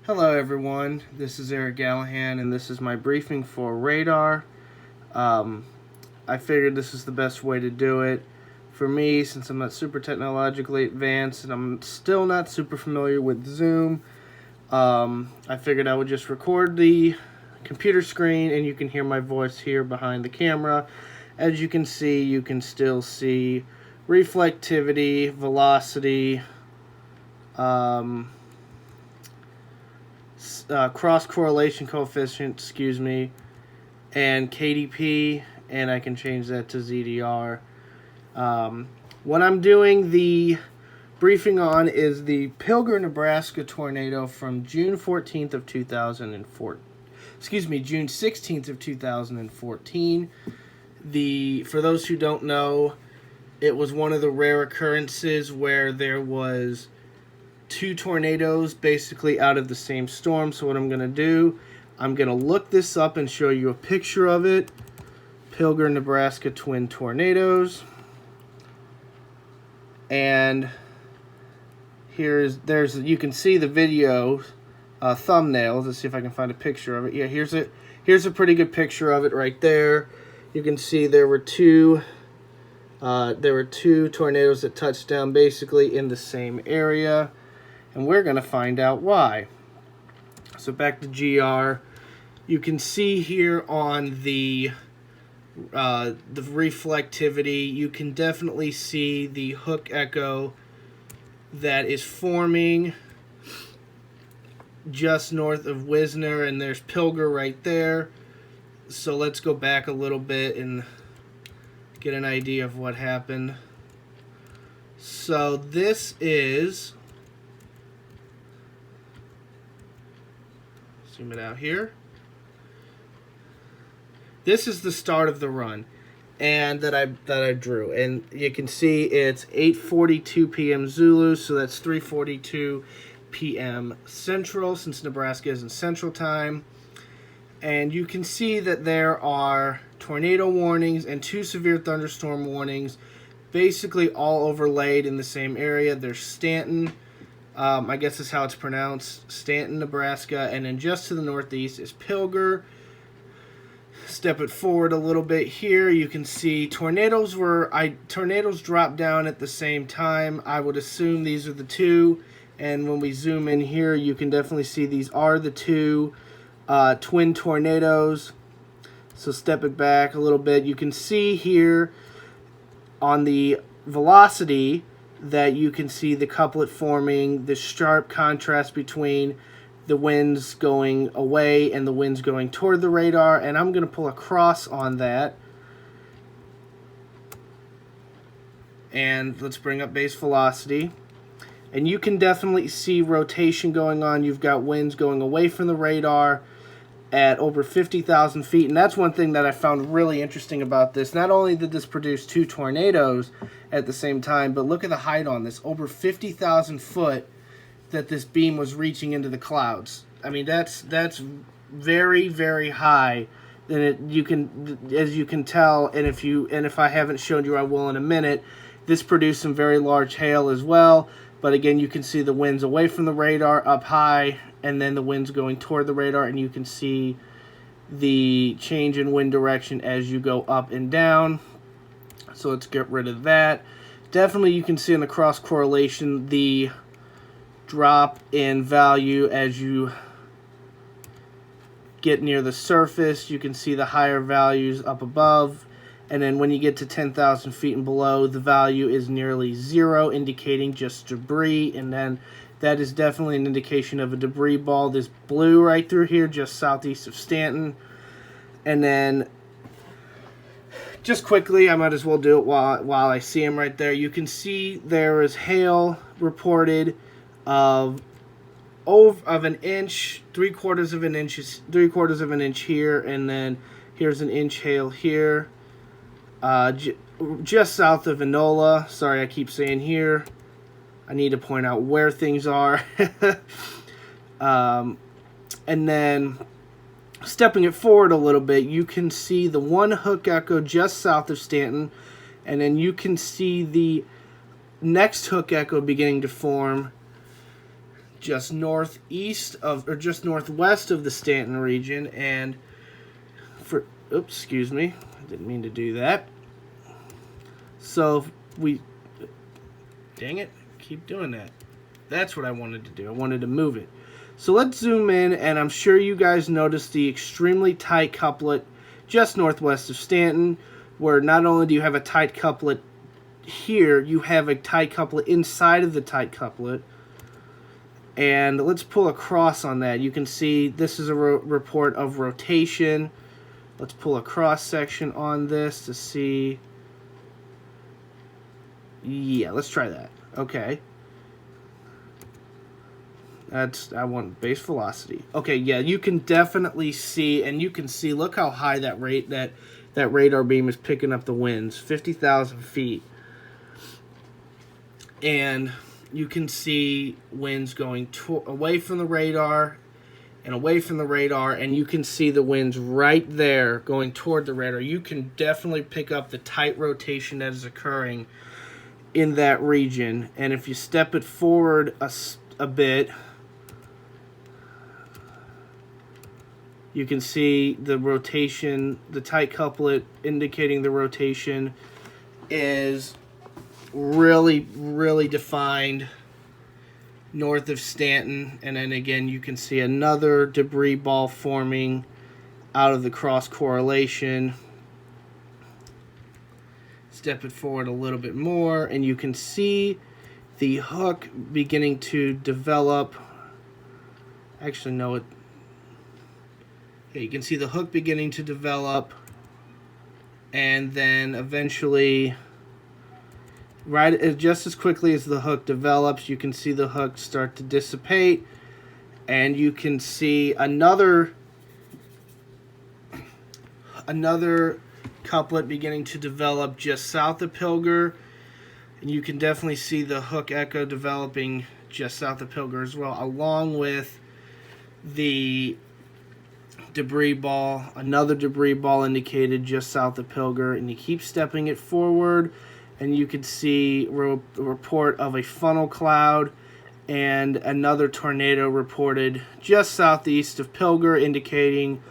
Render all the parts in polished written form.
Hello everyone, this is Eric Gallahan and this is my briefing for Radar. I figured this is the best way to do it for me since I'm not super technologically advanced and I'm still not super familiar with Zoom. I figured I would just record the computer screen and you can hear my voice here behind the camera. As you can still see reflectivity, velocity, cross correlation coefficient, and KDP, and I can change that to ZDR. What I'm doing the briefing on is the Pilger, Nebraska tornado from June 14th of 2004. June 16th of 2014. For those who don't know, it was one of the rare occurrences where there was two tornadoes basically out of the same storm. So what I'm going to do, I'm going to look this up and show you a picture of it. Pilger, Nebraska twin tornadoes. And you can see the video thumbnail. Let's see if I can find a picture of it. Yeah, here's a pretty good picture of it right there. You can see there were two tornadoes that touched down basically in the same area. And we're going to find out why. So back to GR. You can see here on the reflectivity, you can definitely see the hook echo that is forming just north of Wisner, and there's Pilger right there. So let's go back a little bit and get an idea of what happened. So this is... zoom it out here. This is the start of the run, and that I drew, and you can see it's 8:42 p.m. Zulu, so that's 3:42 p.m. Central, since Nebraska is in Central Time. And you can see that there are tornado warnings and two severe thunderstorm warnings, basically all overlaid in the same area. There's Stanton. I guess is how it's pronounced, Stanton, Nebraska, and then just to the northeast is Pilger. Step it forward a little bit here, you can see tornadoes dropped down at the same time. I would assume these are the two, and when we zoom in here, you can definitely see these are the two twin tornadoes. So step it back a little bit. You can see here on the velocity that you can see the couplet forming, the sharp contrast between the winds going away and the winds going toward the radar. And I'm going to pull a cross on that. And let's bring up base velocity. And you can definitely see rotation going on. You've got winds going away from the radar at over 50,000 feet. And that's one thing that I found really interesting about this. Not only did this produce two tornadoes at the same time, but look at the height on this. Over 50,000 foot that this beam was reaching into the clouds. I mean, that's very, very high. And as you can tell, and if I haven't showed you, I will in a minute, this produced some very large hail as well. But again, you can see the winds away from the radar up high, and then the winds going toward the radar, and you can see the change in wind direction as you go up and down. So let's get rid of that. Definitely you can see in the cross correlation the drop in value as you get near the surface. You can see the higher values up above. And then when you get to 10,000 feet and below, the value is nearly zero, indicating just debris. And then that is definitely an indication of a debris ball. This blue right through here, just southeast of Stanton. And then, just quickly, I might as well do it while I see him right there. You can see there is hail reported of an inch, three-quarters of an inch here, and then here's an inch hail here. Just south of Enola. Sorry, I keep saying here. I need to point out where things are. And then stepping it forward a little bit, you can see the one hook echo just south of Stanton, and then you can see the next hook echo beginning to form just northeast of, or just northwest of the Stanton region, and for, oops, excuse me, I didn't mean to do that. So we, dang it, keep doing that. That's what I wanted to do. I wanted to move it. So let's zoom in, and I'm sure you guys noticed the extremely tight couplet just northwest of Stanton, where not only do you have a tight couplet here, you have a tight couplet inside of the tight couplet. And let's pull a cross on that. You can see this is a report of rotation. Let's pull a cross section on this to see. Yeah, let's try that. Okay. I want base velocity. Okay, yeah, you can definitely see, and you can see, look how high that radar beam is picking up the winds, 50,000 feet. And you can see winds going away from the radar and away from the radar, and you can see the winds right there going toward the radar. You can definitely pick up the tight rotation that is occurring in that region. And if you step it forward a bit, you can see the rotation, the tight couplet indicating the rotation is really, really defined north of Stanton. And then again, you can see another debris ball forming out of the cross correlation. Step it forward a little bit more, and you can see the hook beginning to develop. Actually, no, you can see the hook beginning to develop, and then eventually, right, just as quickly as the hook develops, you can see the hook start to dissipate, and you can see another couplet beginning to develop just south of Pilger, and you can definitely see the hook echo developing just south of Pilger as well, along with the debris ball, another debris ball indicated just south of Pilger, and you keep stepping it forward, and you can see a report of a funnel cloud and another tornado reported just southeast of Pilger, indicating,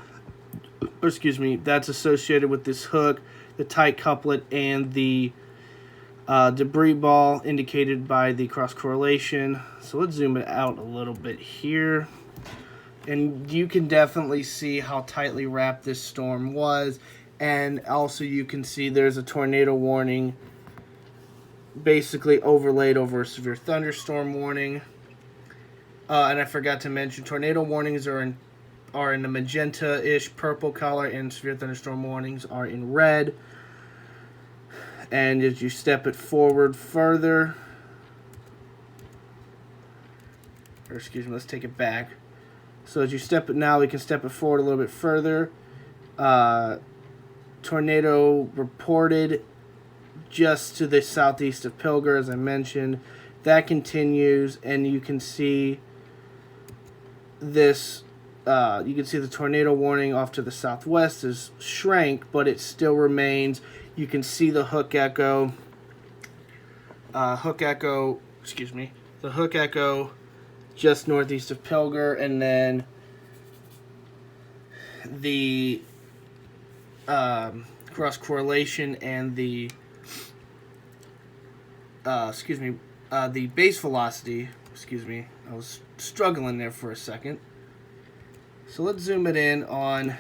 that's associated with this hook, the tight couplet, and the debris ball indicated by the cross correlation. So let's zoom it out a little bit here. And you can definitely see how tightly wrapped this storm was. And also you can see there's a tornado warning basically overlaid over a severe thunderstorm warning. And I forgot to mention, tornado warnings are in the magenta-ish purple color, and severe thunderstorm warnings are in red. And as you step it forward further, or excuse me, let's take it back. So as you step it now, we can step it forward a little bit further. Tornado reported just to the southeast of Pilger, as I mentioned. That continues, and you can see this. You can see the tornado warning off to the southwest is shrank, but it still remains. You can see the hook echo. The hook echo just northeast of Pilger, and then the cross correlation and the the base velocity. I was struggling there for a second. So let's zoom it in on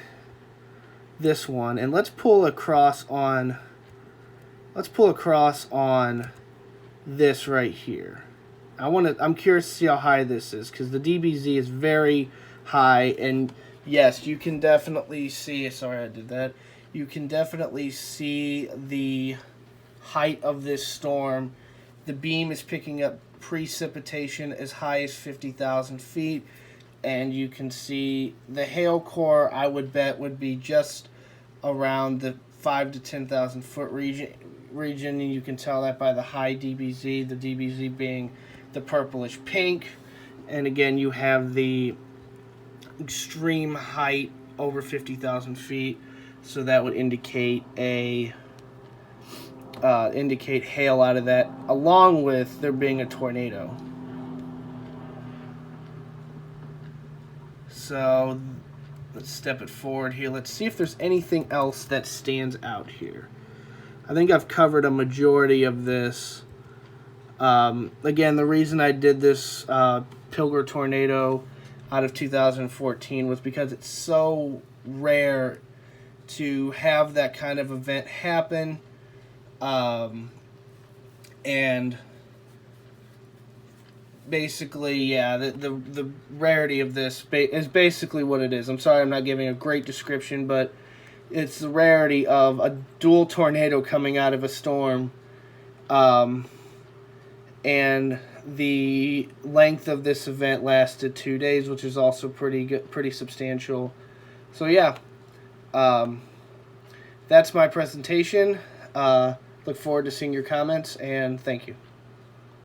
this one, and let's pull across on this right here. I'm curious to see how high this is, because the DBZ is very high, and yes, you can definitely see, sorry I did that, you can definitely see the height of this storm. The beam is picking up precipitation as high as 50,000 feet, and you can see the hail core, I would bet, would be just around the 5 to 10,000 foot region, and you can tell that by the high DBZ, the DBZ being the purplish pink. And again, you have the extreme height over 50,000 feet, so that would indicate indicate hail out of that, along with there being a tornado. So let's step it forward here. Let's see if there's anything else that stands out here. I think I've covered a majority of this. Again, the reason I did this Pilger tornado out of 2014 was because it's so rare to have that kind of event happen. And basically, yeah, the rarity of this is basically what it is. I'm sorry I'm not giving a great description, but it's the rarity of a dual tornado coming out of a storm. And the length of this event lasted 2 days, which is also pretty good, pretty substantial. So yeah, that's my presentation. Look forward to seeing your comments, and thank you.